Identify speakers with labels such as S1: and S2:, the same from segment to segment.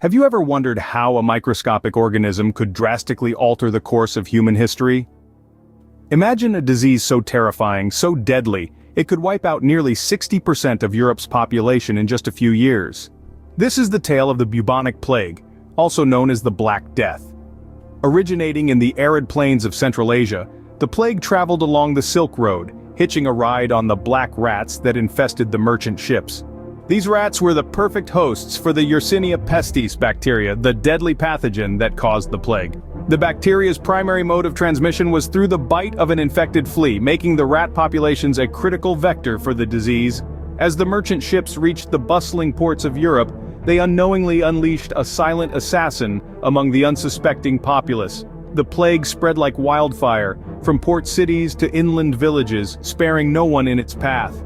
S1: Have you ever wondered how a microscopic organism could drastically alter the course of human history? Imagine a disease so terrifying, so deadly, it could wipe out nearly 60% of Europe's population in just a few years. This is the tale of the bubonic plague, also known as the Black Death. Originating in the arid plains of Central Asia, the plague traveled along the Silk Road, hitching a ride on the black rats that infested the merchant ships. These rats were the perfect hosts for the Yersinia pestis bacteria, the deadly pathogen that caused the plague. The bacteria's primary mode of transmission was through the bite of an infected flea, making the rat populations a critical vector for the disease. As the merchant ships reached the bustling ports of Europe, they unknowingly unleashed a silent assassin among the unsuspecting populace. The plague spread like wildfire, from port cities to inland villages, sparing no one in its path.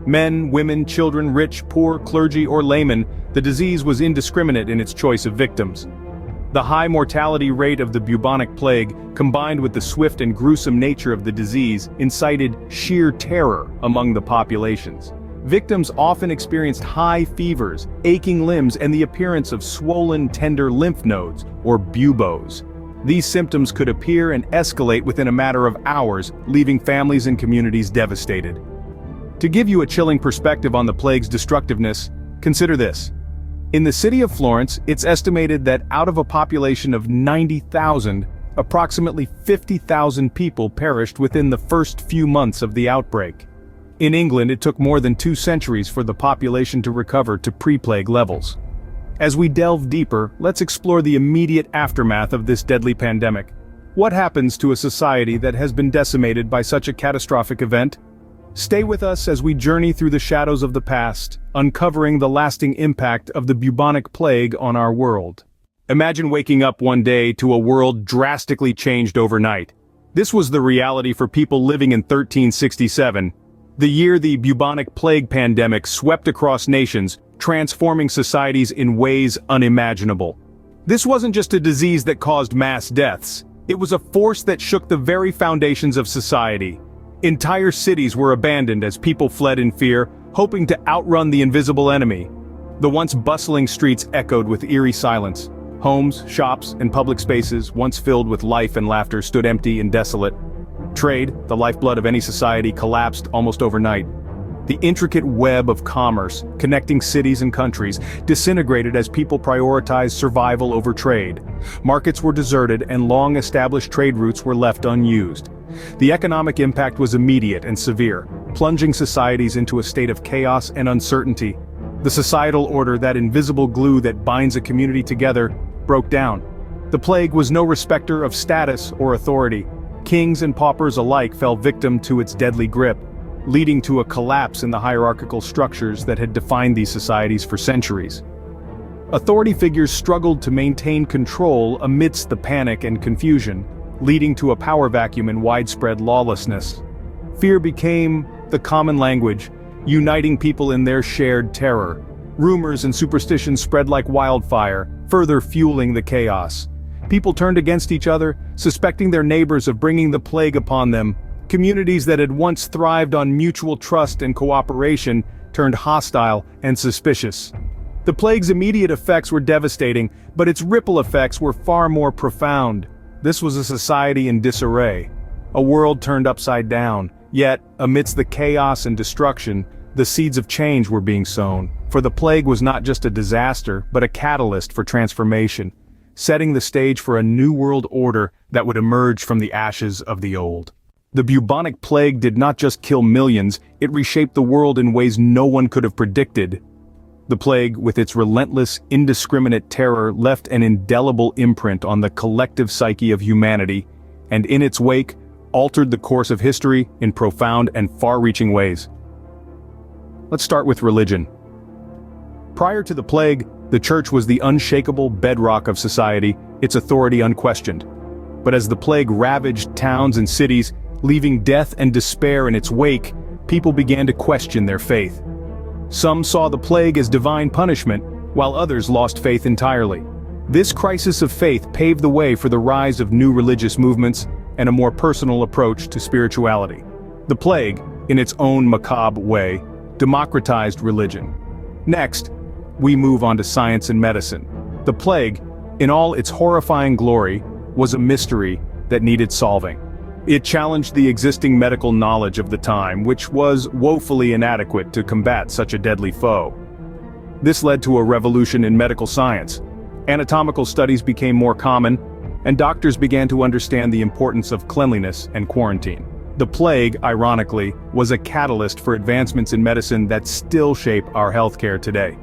S1: Men, women, children, rich, poor, clergy, or laymen, the disease was indiscriminate in its choice of victims. The high mortality rate of the bubonic plague, combined with the swift and gruesome nature of the disease, incited sheer terror among the populations. Victims often experienced high fevers, aching limbs, and the appearance of swollen, tender lymph nodes, or buboes. These symptoms could appear and escalate within a matter of hours, leaving families and communities devastated. To give you a chilling perspective on the plague's destructiveness, consider this. In the city of Florence, it's estimated that out of a population of 90,000, approximately 50,000 people perished within the first few months of the outbreak. In England, it took more than 2 centuries for the population to recover to pre-plague levels. As we delve deeper, let's explore the immediate aftermath of this deadly pandemic. What happens to a society that has been decimated by such a catastrophic event? Stay with us as we journey through the shadows of the past, uncovering the lasting impact of the bubonic plague on our world. Imagine waking up one day to a world drastically changed overnight. This was the reality for people living in 1367, the year the bubonic plague pandemic swept across nations, transforming societies in ways unimaginable. This wasn't just a disease that caused mass deaths, it was a force that shook the very foundations of society. Entire cities were abandoned as people fled in fear, hoping to outrun the invisible enemy. The once bustling streets echoed with eerie silence. Homes, shops, and public spaces, once filled with life and laughter, stood empty and desolate. Trade, the lifeblood of any society, collapsed almost overnight. The intricate web of commerce, connecting cities and countries, disintegrated as people prioritized survival over trade. Markets were deserted and long-established trade routes were left unused. The economic impact was immediate and severe, plunging societies into a state of chaos and uncertainty. The societal order, that invisible glue that binds a community together, broke down. The plague was no respecter of status or authority. Kings and paupers alike fell victim to its deadly grip, leading to a collapse in the hierarchical structures that had defined these societies for centuries. Authority figures struggled to maintain control amidst the panic and confusion, leading to a power vacuum and widespread lawlessness. Fear became the common language, uniting people in their shared terror. Rumors and superstitions spread like wildfire, further fueling the chaos. People turned against each other, suspecting their neighbors of bringing the plague upon them. Communities that had once thrived on mutual trust and cooperation turned hostile and suspicious. The plague's immediate effects were devastating, but its ripple effects were far more profound. This was a society in disarray, a world turned upside down. Yet, amidst the chaos and destruction, the seeds of change were being sown. For the plague was not just a disaster, but a catalyst for transformation, setting the stage for a new world order that would emerge from the ashes of the old. The bubonic plague did not just kill millions, it reshaped the world in ways no one could have predicted. The plague, with its relentless, indiscriminate terror, left an indelible imprint on the collective psyche of humanity, and in its wake, altered the course of history in profound and far-reaching ways. Let's start with religion. Prior to the plague, the church was the unshakable bedrock of society, its authority unquestioned. But as the plague ravaged towns and cities, leaving death and despair in its wake, people began to question their faith. Some saw the plague as divine punishment, while others lost faith entirely. This crisis of faith paved the way for the rise of new religious movements and a more personal approach to spirituality. The plague, in its own macabre way, democratized religion. Next, we move on to science and medicine. The plague, in all its horrifying glory, was a mystery that needed solving. It challenged the existing medical knowledge of the time, which was woefully inadequate to combat such a deadly foe. This led to a revolution in medical science. Anatomical studies became more common, and doctors began to understand the importance of cleanliness and quarantine. The plague, ironically, was a catalyst for advancements in medicine that still shape our healthcare today.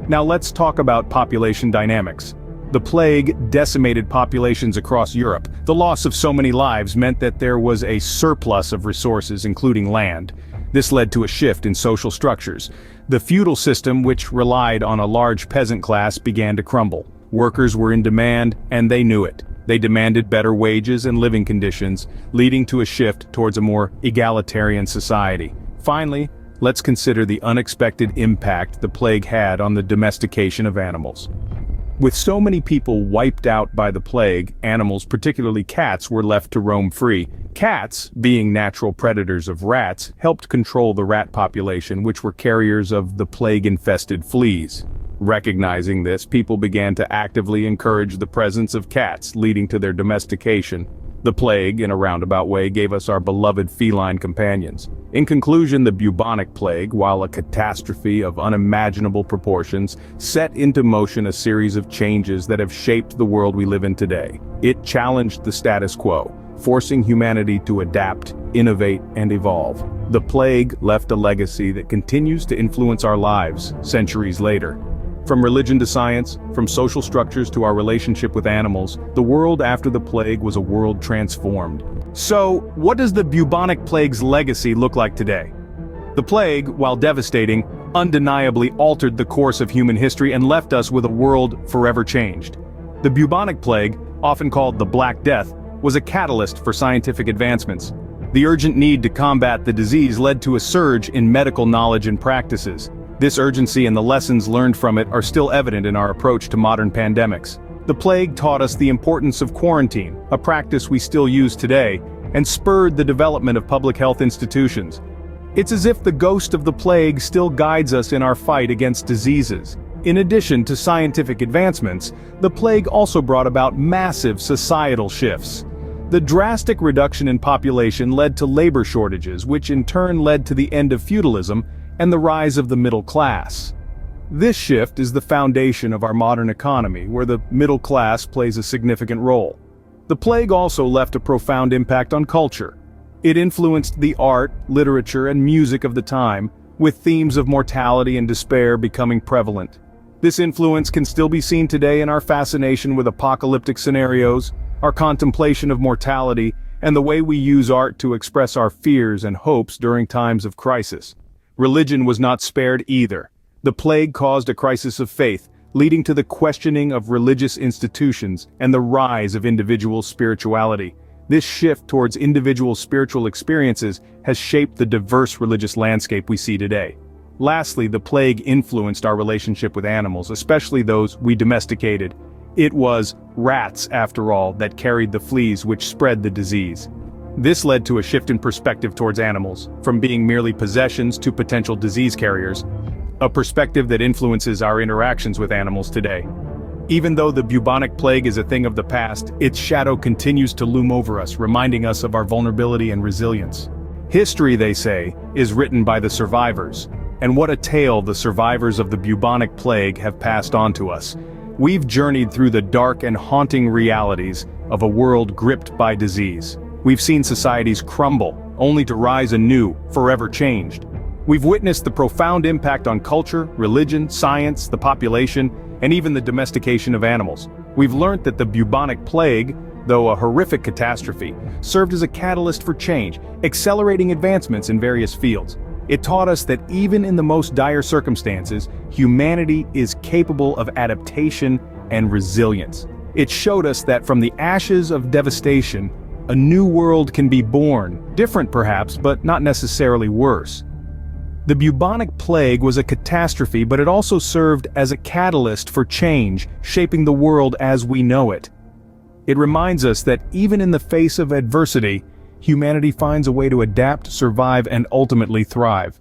S1: Now let's talk about population dynamics. The plague decimated populations across Europe. The loss of so many lives meant that there was a surplus of resources, including land. This led to a shift in social structures. The feudal system, which relied on a large peasant class, began to crumble. Workers were in demand, and they knew it. They demanded better wages and living conditions, leading to a shift towards a more egalitarian society. Finally, let's consider the unexpected impact the plague had on the domestication of animals. With so many people wiped out by the plague, animals, particularly cats, were left to roam free. Cats, being natural predators of rats, helped control the rat population, which were carriers of the plague-infested fleas. Recognizing this, people began to actively encourage the presence of cats, leading to their domestication. The plague, in a roundabout way, gave us our beloved feline companions. In conclusion, the bubonic plague, while a catastrophe of unimaginable proportions, set into motion a series of changes that have shaped the world we live in today. It challenged the status quo, forcing humanity to adapt, innovate, and evolve. The plague left a legacy that continues to influence our lives centuries later. From religion to science, from social structures to our relationship with animals, the world after the plague was a world transformed. So, what does the bubonic plague's legacy look like today? The plague, while devastating, undeniably altered the course of human history and left us with a world forever changed. The bubonic plague, often called the Black Death, was a catalyst for scientific advancements. The urgent need to combat the disease led to a surge in medical knowledge and practices. This urgency and the lessons learned from it are still evident in our approach to modern pandemics. The plague taught us the importance of quarantine, a practice we still use today, and spurred the development of public health institutions. It's as if the ghost of the plague still guides us in our fight against diseases. In addition to scientific advancements, the plague also brought about massive societal shifts. The drastic reduction in population led to labor shortages, which in turn led to the end of feudalism and the rise of the middle class. This shift is the foundation of our modern economy, where the middle class plays a significant role. The plague also left a profound impact on culture. It influenced the art, literature, and music of the time, with themes of mortality and despair becoming prevalent. This influence can still be seen today in our fascination with apocalyptic scenarios, our contemplation of mortality, and the way we use art to express our fears and hopes during times of crisis. Religion was not spared either. The plague caused a crisis of faith, leading to the questioning of religious institutions and the rise of individual spirituality. This shift towards individual spiritual experiences has shaped the diverse religious landscape we see today. Lastly, the plague influenced our relationship with animals, especially those we domesticated. It was rats, after all, that carried the fleas which spread the disease. This led to a shift in perspective towards animals, from being merely possessions to potential disease carriers, a perspective that influences our interactions with animals today. Even though the bubonic plague is a thing of the past, its shadow continues to loom over us, reminding us of our vulnerability and resilience. History, they say, is written by the survivors, and what a tale the survivors of the bubonic plague have passed on to us. We've journeyed through the dark and haunting realities of a world gripped by disease. We've seen societies crumble, only to rise anew, forever changed. We've witnessed the profound impact on culture, religion, science, the population, and even the domestication of animals. We've learned that the bubonic plague, though a horrific catastrophe, served as a catalyst for change, accelerating advancements in various fields. It taught us that even in the most dire circumstances, humanity is capable of adaptation and resilience. It showed us that from the ashes of devastation, a new world can be born, different perhaps, but not necessarily worse. The bubonic plague was a catastrophe, but it also served as a catalyst for change, shaping the world as we know it. It reminds us that even in the face of adversity, humanity finds a way to adapt, survive, and ultimately thrive.